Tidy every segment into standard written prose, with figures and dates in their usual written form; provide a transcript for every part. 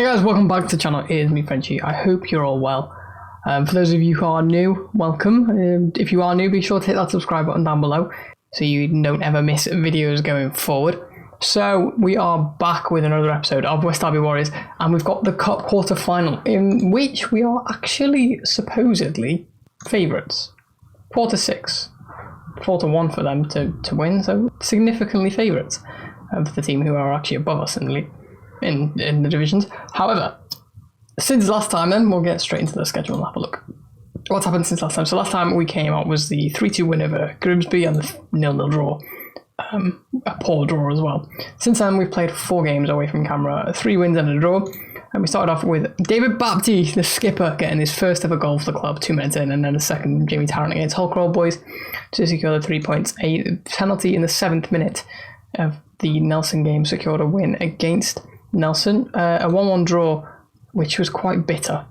Hey guys, welcome back to the channel. It is me, Frenchie. I hope you're all well. For those of you who are new, welcome. If you are new, be sure to hit that subscribe button down below so you don't ever miss videos going forward. So we are back with another episode of West Derby Warriors, and we've got the Cup quarter-final, in which we are actually supposedly favourites. 4-6. 4-1 for them to win, so significantly favourites of the team who are actually above us in the league. In the divisions. However, since last time then, we'll get straight into the schedule and have a look. What's happened since last time? So last time we came out was the 3-2 win over Grimsby and the 0-0 draw. A poor draw as well. Since then, we've played 4 games away from camera, 3 wins and a draw. And we started off with David Bapty, the skipper, getting his first ever goal for the club 2 minutes in, and then a second Jamie Tarrant against Hullcrawl boys to secure the 3 points. A penalty in the 7th minute of the Nelson game secured a win against Nelson, a 1-1 draw, which was quite bitter.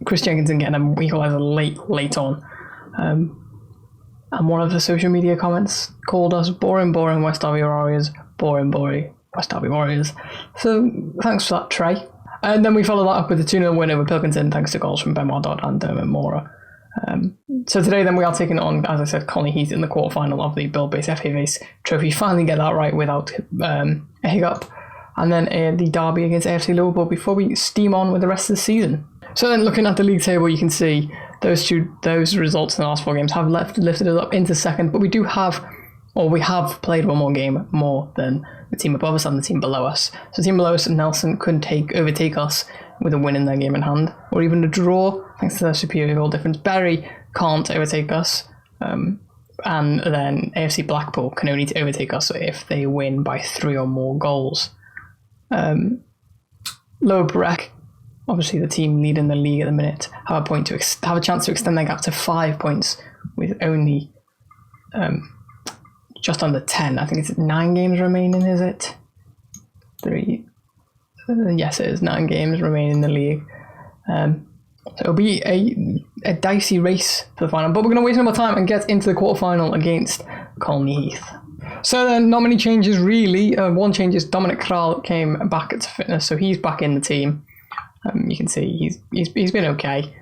Chris Jenkinson getting an equaliser late on. And one of the social media comments called us boring West Derby Warriors, boring West Derby Warriors. So thanks for that, Trey. And then we followed that up with a 2-0 win over Pilkington, thanks to goals from Benoit Dodd and Dermot Mora. So today then we are taking on, as I said, Colney Heath in the quarterfinal of the Build-Based FA Base Trophy. Finally get that right without a hiccup. And then the derby against AFC Liverpool before we steam on with the rest of the season. So then looking at the league table, you can see those results in the last 4 games have lifted us up into second, but we have played one more game more than the team above us and the team below us. So the team below us, Nelson, couldn't overtake us with a win in their game in hand, or even a draw, thanks to their superior goal difference. Bury can't overtake us, and then AFC Blackpool can only overtake us if they win by 3 or more goals. Lower Breck, obviously the team leading the league at the minute, have a chance to extend their gap to 5 points with only just under 10. I think it's 9 games remaining, is it? 3. Yes, it is 9 games remaining in the league. So it'll be a dicey race for the final, but we're going to waste no more time and get into the quarterfinal against Colney Heath. So then, not many changes really. One change is Dominic Kral came back to fitness, so he's back in the team. You can see he's been okay.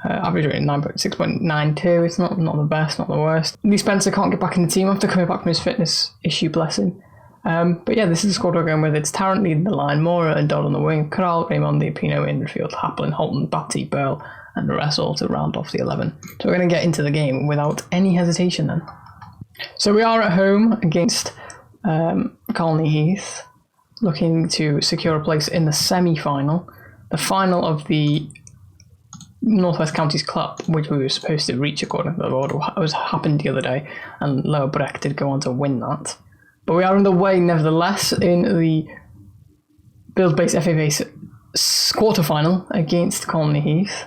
Average rating 6.92. It's not the best, not the worst. Lee Spencer can't get back in the team after coming back from his fitness issue, bless him. But yeah, this is the squad we're going with. It's Tarrant leading the line, Mora and Dodd on the wing, Corral, Raimondi, Pino in midfield, Haplin, Holton, Bapty, Burl, and the rest all to round off the 11. So we're going to get into the game without any hesitation then. So we are at home against Colney Heath, looking to secure a place in the semi-final, the final of the North West Counties Cup, which we were supposed to reach according to the order. It was happened the other day, and Lower Breck did go on to win that. But we are on the way, nevertheless, in the Build-Based FA Base quarter-final against Colney Heath.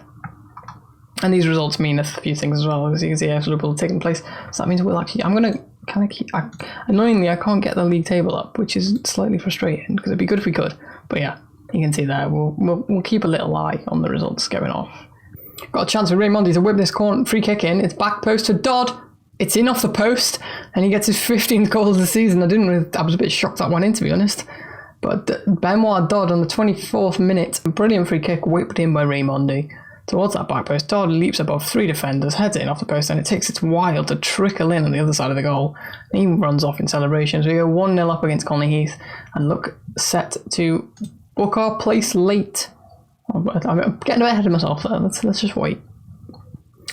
And these results mean a few things as well, as you can see AFC Liverpool taking place. So that means we'll actually... I'm going to kind of keep... Annoyingly, I can't get the league table up, which is slightly frustrating, because it'd be good if we could. But yeah, you can see there, we'll keep a little eye on the results going off. Got a chance with Raimondi to whip this free kick in. It's back post to Dodd. It's in off the post, and he gets his 15th goal of the season. I was a bit shocked that went in, to be honest. But Benoit Dodd on the 24th minute, a brilliant free kick whipped in by Raimondi towards that back post. Dodd leaps above 3 defenders, heads it in off the post, and it takes its while to trickle in on the other side of the goal. And he runs off in celebration. So we go 1-0 up against Colney Heath and look set to book our place late. I'm getting ahead of myself there. Let's just wait.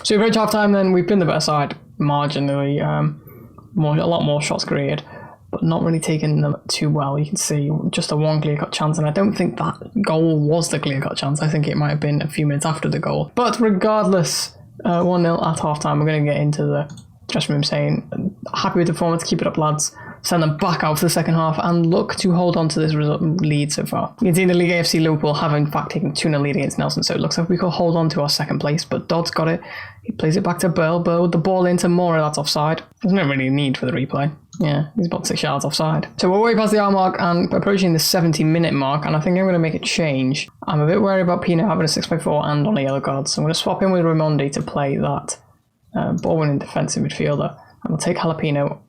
So we've reached half time then. We've been the better side marginally. A lot more shots created, but not really taking them too well. You can see just a 1 clear cut chance, and I don't think that goal was the clear cut chance. I think it might have been a few minutes after the goal. But regardless, 1-0 at half time. We're going to get into the dressing room saying, happy with the performance, keep it up lads. Send them back out for the second half and look to hold on to this lead so far. You can see in the league AFC Liverpool have in fact taken 2-0 lead against Nelson, so it looks like we could hold on to our second place, but Dodd's got it. He plays it back to Burl with the ball into Mora, that's offside. There's no really need for the replay. Yeah, he's about 6 yards offside. So we're way past the hour mark and approaching the 70-minute mark, and I think I'm going to make a change. I'm a bit worried about Pino having a 6x4 and on a yellow card, so I'm going to swap in with Raimondi to play that ball-winning defensive midfielder. And we'll take Jalapeno.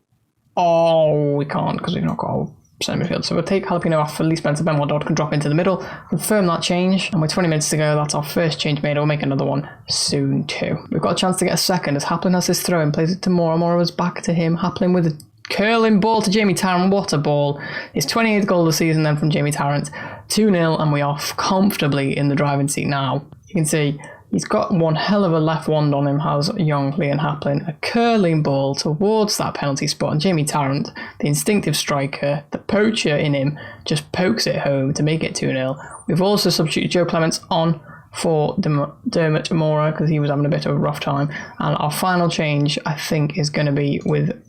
Oh, we can't because we've not got centre midfield. So we'll take Jalapeno off for Lee Spencer. Ben Waddard can drop into the middle, confirm that change, and with 20 minutes to go, that's our first change made. We'll make another one soon too. We've got a chance to get a second as Haplin has his throw in, plays it to Mora. Mora was back to him. Haplin with a curling ball to Jamie Tarrant. What a ball. His 28th goal of the season then from Jamie Tarrant. 2-0, and we are comfortably in the driving seat now. You can see he's got one hell of a left wand on him, has young Liam Haplin. A curling ball towards that penalty spot, and Jamie Tarrant, the instinctive striker, the poacher in him, just pokes it home to make it 2-0. We've also substituted Joe Clements on for Dermot Mora because he was having a bit of a rough time. And our final change, I think, is going to be with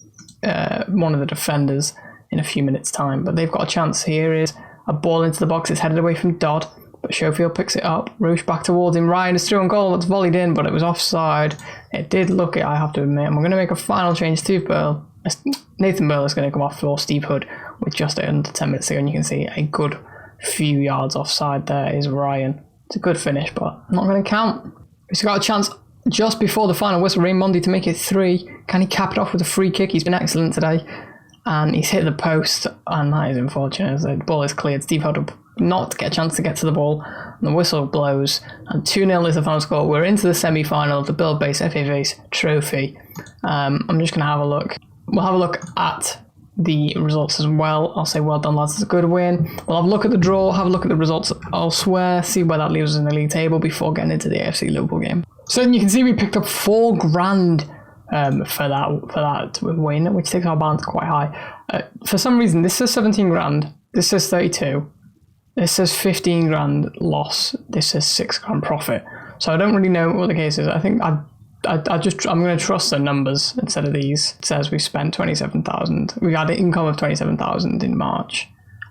one of the defenders in a few minutes' time. But they've got a chance. Here is a ball into the box. It's headed away from Dodd. But Schofield picks it up. Roosh back towards him. Ryan is through on goal. That's volleyed in, but it was offside. It did look it, I have to admit. And we're going to make a final change. Nathan Burl is going to come off for Steve Hood with just under 10 minutes to go. And you can see a good few yards offside there is Ryan. It's a good finish, but not going to count. He's got a chance just before the final whistle. Raimondi to make it 3. Can he cap it off with a free kick? He's been excellent today. And he's hit the post, and that is unfortunate. The ball is cleared. Steve Hood not get a chance to get to the ball, and the whistle blows, and 2-0 is the final score. We're into the semi-final of the Build Base FA Base Trophy. I'm just going to have a look. We'll have a look at the results as well. I'll say well done, lads, it's a good win. We'll have a look at the draw, have a look at the results elsewhere, see where that leaves us in the league table before getting into the AFC Liverpool game. So you can see we picked up $4,000 for that win, which takes our balance quite high. For some reason, this says 17 grand, this says 32. This says 15 grand loss. This says 6 grand profit. So I don't really know what the case is. I think I'm going to trust the numbers instead of these. It says we spent 27,000. We had an income of 27,000 in March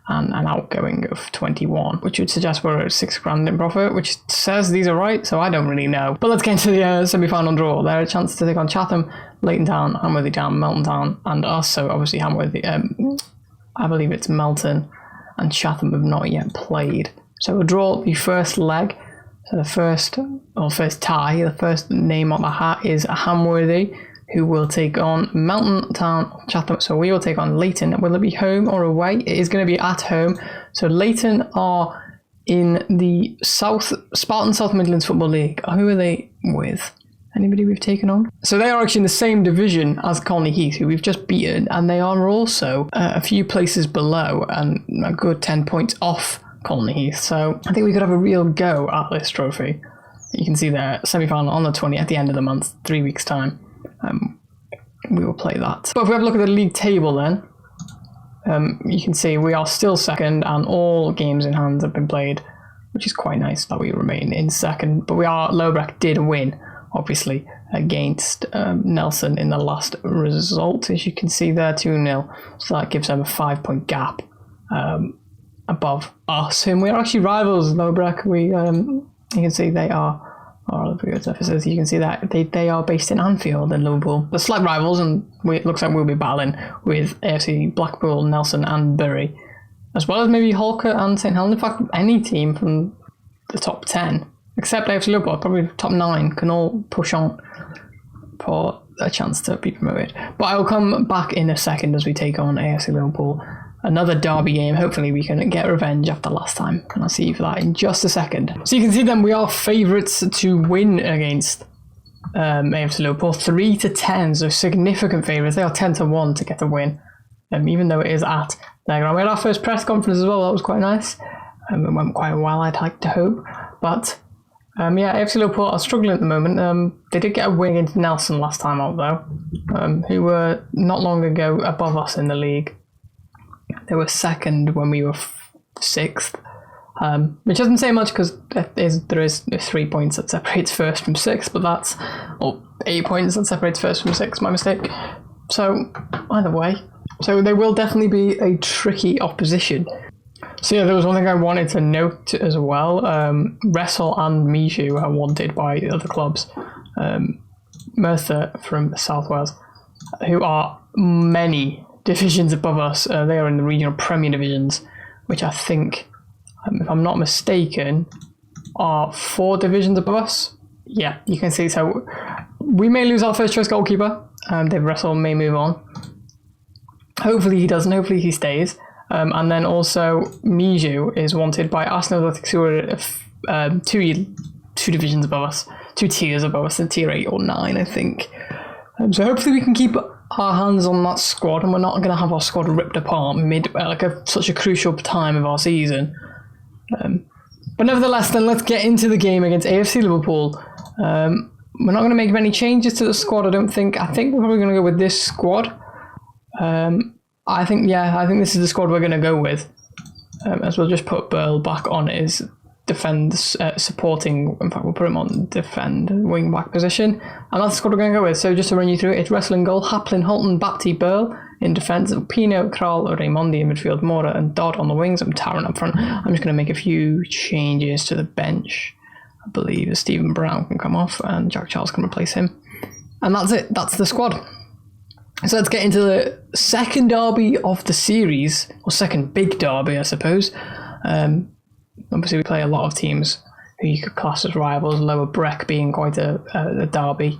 and an outgoing of 21, which would suggest we're at 6 grand in profit, which says these are right. So I don't really know. But let's get into the semi-final draw. They're a chance to take on Chatham, Leighton Town, Hamworthy Town, Melton Town, and us. So obviously Hamworthy. I believe it's Melton. And Chatham have not yet played. So we'll draw the first leg. So the first tie, the first name on the hat is Hamworthy, who will take on Melton Town, Chatham. So we will take on Leighton. Will it be home or away? It is going to be at home. So Leighton are in the Spartan South Midlands Football League. Who are they with? Anybody we've taken on? So they are actually in the same division as Colney Heath, who we've just beaten, and they are also a few places below and a good 10 points off Colney Heath. So I think we could have a real go at this trophy. You can see their semi-final on the 20th at the end of the month, 3 weeks' time. We will play that. But if we have a look at the league table then, you can see we are still second and all games in hand have been played, which is quite nice that we remain in second. But Lowbrook did win, obviously, against Nelson in the last result, as you can see there, 2-0. So that gives them a 5-point gap above us, whom we are actually rivals. Lowbrook, you can see they are good surfaces. You can see that they are based in Anfield and Liverpool. They're slight rivals, and it looks like we'll be battling with AFC Blackpool, Nelson, and Bury, as well as maybe Holker and St Helens. In fact, any team from the top 10. Except AFC Liverpool, probably top 9 can all push on for a chance to be promoted. But I'll come back in a second as we take on AFC Liverpool. Another derby game. Hopefully we can get revenge after last time. And I'll see you for that in just a second. So you can see then we are favourites to win against AFC Liverpool. 3-10, so significant favourites. They are 10-1 to get a win. Even though it is at their ground. We had our first press conference as well. That was quite nice. It went quite well, I'd like to hope. But AFC Liverpool are struggling at the moment. They did get a win against Nelson last time out though, who were not long ago above us in the league. They were second when we were 6th, which doesn't say much because there is 3 points that separates first from 6th, but or 8 points that separates first from 6th, my mistake. So either way, so they will definitely be a tricky opposition. So yeah, there was one thing I wanted to note as well. Wrestle and Mishu are wanted by other clubs. Merthyr from South Wales, who are many divisions above us. They are in the regional Premier divisions, which I think, if I'm not mistaken, are 4 divisions above us. Yeah, you can see. So we may lose our first choice goalkeeper. Dave Russell may move on. Hopefully he doesn't. Hopefully he stays. And then also Miju is wanted by Arsenal Athletics, who are two divisions above us, 2 tiers above us, in tier 8 or 9, I think. So hopefully we can keep our hands on that squad, and we're not going to have our squad ripped apart mid such a crucial time of our season. But nevertheless, then let's get into the game against AFC Liverpool. We're not going to make many changes to the squad, I don't think. I think we're probably going to go with this squad. I think this is the squad we're going to go with. As we'll just put Burl back on his defend supporting. In fact, we'll put him on defend wing back position, and that's the squad we're going to go with. So just to run you through it, it's Russell in goal, Haplin, Holton, Bapti, Burl in defence, Pino, Kral, Raimondi in midfield, Mora and Dodd on the wings, and Tarrant up front. I'm just going to make a few changes to the bench. I believe Stephen Brown can come off and Jack Charles can replace him, and that's it. That's the squad. So let's get into the second derby of the series, or second big derby, I suppose. Obviously, we play a lot of teams who you could class as rivals, Lower Breck being quite a derby,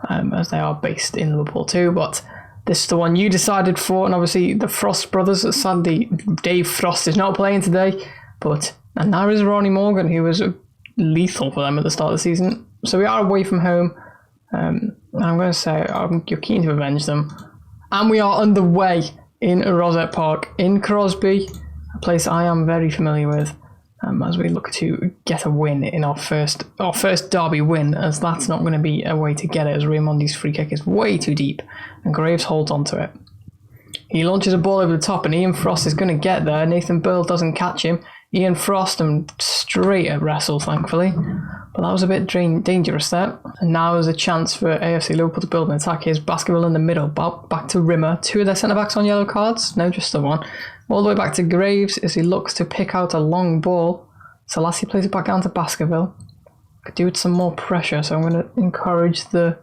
as they are based in Liverpool too. But this is the one you decided for, and obviously the Frost brothers, sadly, Dave Frost is not playing today, and there is Ronnie Morgan, who was lethal for them at the start of the season. So we are away from home. I'm going to say you're keen to avenge them. And we are underway in Rosette Park in Crosby, a place I am very familiar with, as we look to get a win in our first derby win, as that's not going to be a way to get it, as Raimondi's free kick is way too deep and Graves holds onto it. He launches a ball over the top and Ian Frost is going to get there. Nathan Burl doesn't catch him. Ian Frost and straight at wrestle, thankfully. But that was a bit dangerous there. And now there's a chance for AFC Liverpool to build an attack. Here's Baskerville in the middle. Back to Rimmer. 2 of their centre-backs on yellow cards. No, just the one. All the way back to Graves as he looks to pick out a long ball. Selassie plays it back down to Baskerville. Could do with some more pressure, so I'm going to encourage the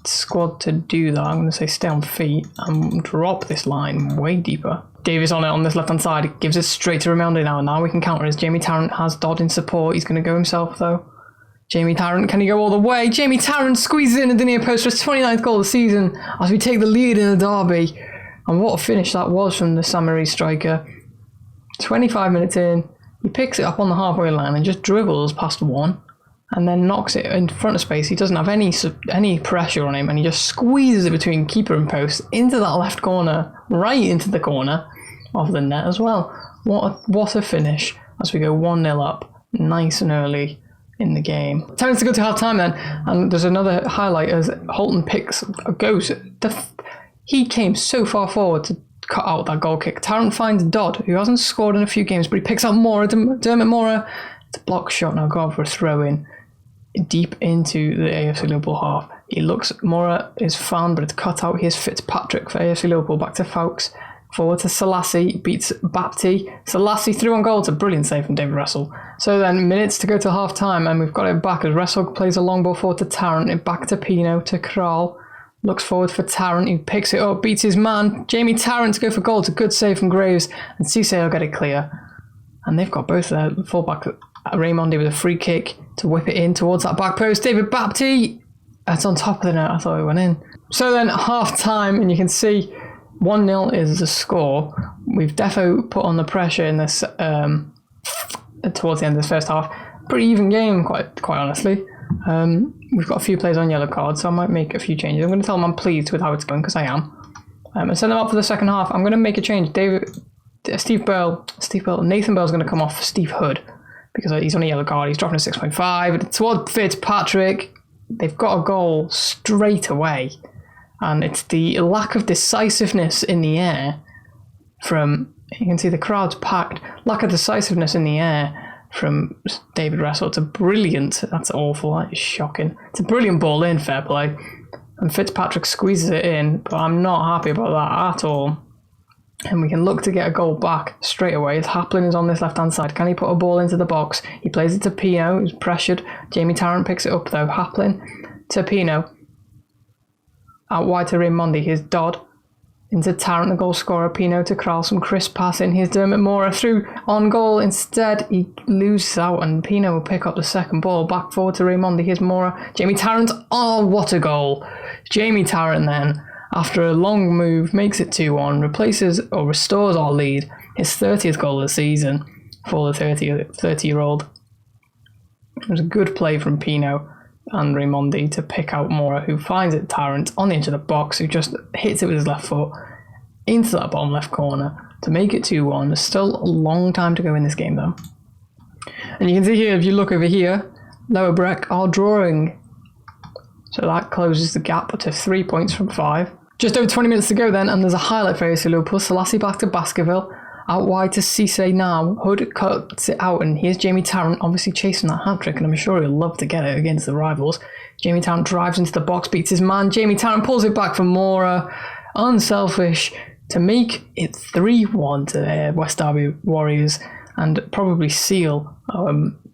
squad to do that. I'm going to say stay on feet and drop this line way deeper. Davis on it on this left-hand side. Gives it straight to Raimondi now. Now we can counter as Jamie Tarrant has Dodd in support. He's going to go himself, though. Jamie Tarrant, can he go all the way? Jamie Tarrant squeezes in at the near post for his 29th goal of the season as we take the lead in the derby. And what a finish that was from the Samari striker. 25 minutes in, he picks it up on the halfway line and just dribbles past one and then knocks it in front of space. He doesn't have any pressure on him, and he just squeezes it between keeper and post into that left corner, right into the corner of the net as well. What a finish as we go 1-0 up, nice and early in the game. Time to go to half time then, and there's another highlight as Holton goes. He came so far forward to cut out that goal kick. Tarrant finds Dodd, who hasn't scored in a few games, but he picks up Mora, Dermot Mora. It's a block shot now, gone for a throw in deep into the AFC Liverpool half. Mora is found, but it's cut out. Here's Fitzpatrick for AFC Liverpool, back to Fowkes. Forward to Selassie, beats Bapti. Selassie through on goal. It's a brilliant save from David Russell. So then, minutes to go to half time, and we've got it back as Russell plays a long ball forward to Tarrant, and back to Pino, to Kral. Looks forward for Tarrant, who picks it up, beats his man. Jamie Tarrant to go for goal. It's a good save from Graves, and Cisse will get it clear. And they've got both their fullback, Raimondi with a free kick to whip it in towards that back post. David Bapti, that's on top of the net. I thought it went in. So then, half time, and you can see 1-0 is the score. We've defo put on the pressure in this towards the end of this first half. Pretty even game, quite honestly. We've got a few players on yellow cards, so I might make a few changes. I'm going to tell them I'm pleased with how it's going, because I am. And send them up for the second half. I'm going to make a change. Nathan Burl's going to come off for Steve Hood, because he's on a yellow card. He's dropping a 6.5. Towards Fitzpatrick. They've got a goal straight away. And it's the lack of decisiveness in the air from, you can see the crowd's packed, lack of decisiveness in the air from David Russell. It's a brilliant, that's awful, that is shocking. It's a brilliant ball in, fair play. And Fitzpatrick squeezes it in, but I'm not happy about that at all. And we can look to get a goal back straight away. As Haplin is on this left-hand side. Can he put a ball into the box? He plays it to Pino, who's pressured. Jamie Tarrant picks it up though. Haplin to Pino. Out wide to Raimondi. Here's Dodd. Into Tarrant, the goal scorer. Pino to Kral. Some crisp passing. Here's Dermot Mora through on goal. Instead, he loses out and Pino will pick up the second ball. Back forward to Raimondi. Here's Mora. Jamie Tarrant. Oh, what a goal. Jamie Tarrant then, after a long move, makes it 2-1, replaces or restores our lead. his 30th goal of the season for the 30-year-old. It was a good play from Pino and Raimondi to pick out Mora, who finds it Tarrant on the edge of the box, who just hits it with his left foot into that bottom left corner to make it 2-1. There's still a long time to go in this game though. And you can see here, if you look over here, Lower Breck are drawing. So that closes the gap to 3 points from 5. Just over 20 minutes to go then, and there's a highlight for AFC Liverpool. Selassie back to Baskerville. Out wide to Cisse now. Hood cuts it out, and here's Jamie Tarrant obviously chasing that hat-trick, and I'm sure he'll love to get it against the rivals. Jamie Tarrant drives into the box, beats his man. Jamie Tarrant pulls it back for Mora. Unselfish to make it 3-1 to the West Derby Warriors, and probably seal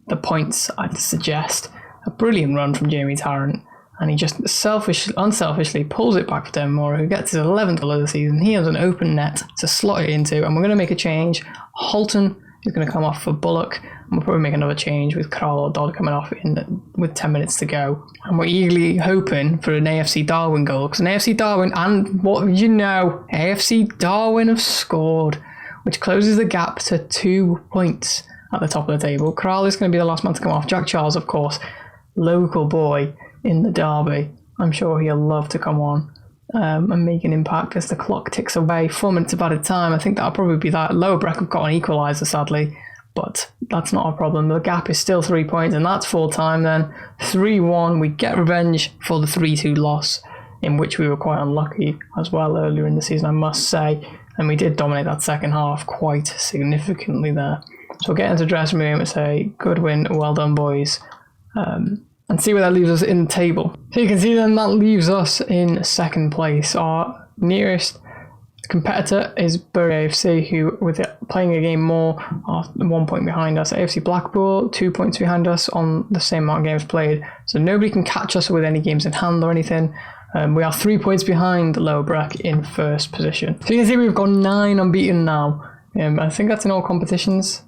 the points, I'd suggest. A brilliant run from Jamie Tarrant. And he just unselfishly pulls it back for Devon Mora, who gets his 11th goal of the season. He has an open net to slot it into, and we're going to make a change. Holton is going to come off for Bullock, and we'll probably make another change with Carl or Dodd coming off with 10 minutes to go. And we're eagerly hoping for an AFC Darwin goal, because an AFC Darwin, and what you know, AFC Darwin have scored, which closes the gap to 2 points at the top of the table. Carl is going to be the last man to come off. Jack Charles, of course, local boy in the derby. I'm sure he'll love to come on and make an impact as the clock ticks away. 4 minutes of added time. I think that'll probably be that. Lower Breck have got an equaliser, sadly, but that's not a problem. The gap is still 3 points, and that's full time then. 3-1. We get revenge for the 3-2 loss, in which we were quite unlucky as well earlier in the season, I must say. And we did dominate that second half quite significantly there. So we'll get into the dressing room and say, good win, well done, boys. And see where that leaves us in the table. So you can see then that leaves us in second place. Our nearest competitor is Bury AFC, who, with it playing a game more, are 1 point behind us. AFC Blackpool, 2 points behind us on the same amount of games played. So nobody can catch us with any games in hand or anything. We are 3 points behind Lower Breck in first position. So you can see we've got 9 unbeaten now. I think that's in all competitions.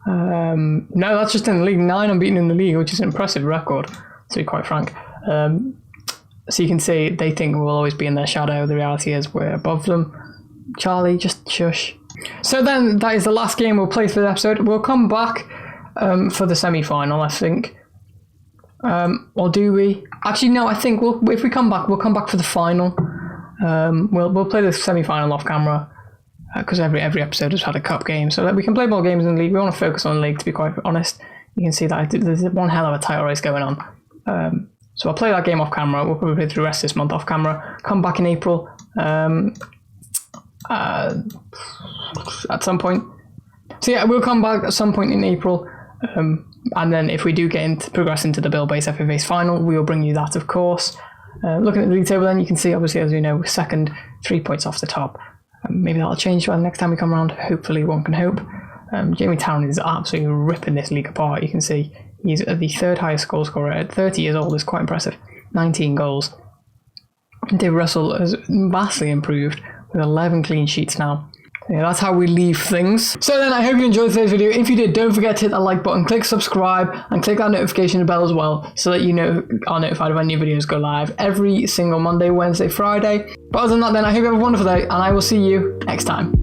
No, that's just in the league. 9 unbeaten in the league, which is an impressive record, to be quite frank. So you can see they think we'll always be in their shadow. The reality is we're above them. Charlie, just shush. So then that is the last game we'll play for the episode. We'll come back for the semi-final, I think. Or do we? Actually, no, I think if we come back, we'll come back for the final. We'll play the semi-final off camera. Because every episode has had a cup game, so that we can play more games in the league. We want to focus on the league, to be quite honest. You can see that there's one hell of a title race going on. So I'll play that game off camera. We'll probably play through the rest of this month off camera. Come back in April at some point. So yeah, we'll come back at some point in April. And then if we do progress into the Bill Base FFA's final, we will bring you that, of course. Looking at the league table then, you can see, obviously, as you know, we're second, 3 points off the top. Maybe that'll change by the next time we come around. Hopefully, one can hope. Jamie Tarrant is absolutely ripping this league apart. You can see he's the third highest goal scorer at 30 years old. Is quite impressive. 19 goals. Dave Russell has vastly improved with 11 clean sheets now. Yeah, that's how we leave things. So then, I hope you enjoyed today's video. If you did, don't forget to hit that like button, click subscribe, and click that notification bell as well, so that you are notified when new videos go live every single Monday, Wednesday, Friday. But other than that then, I hope you have a wonderful day, and I will see you next time.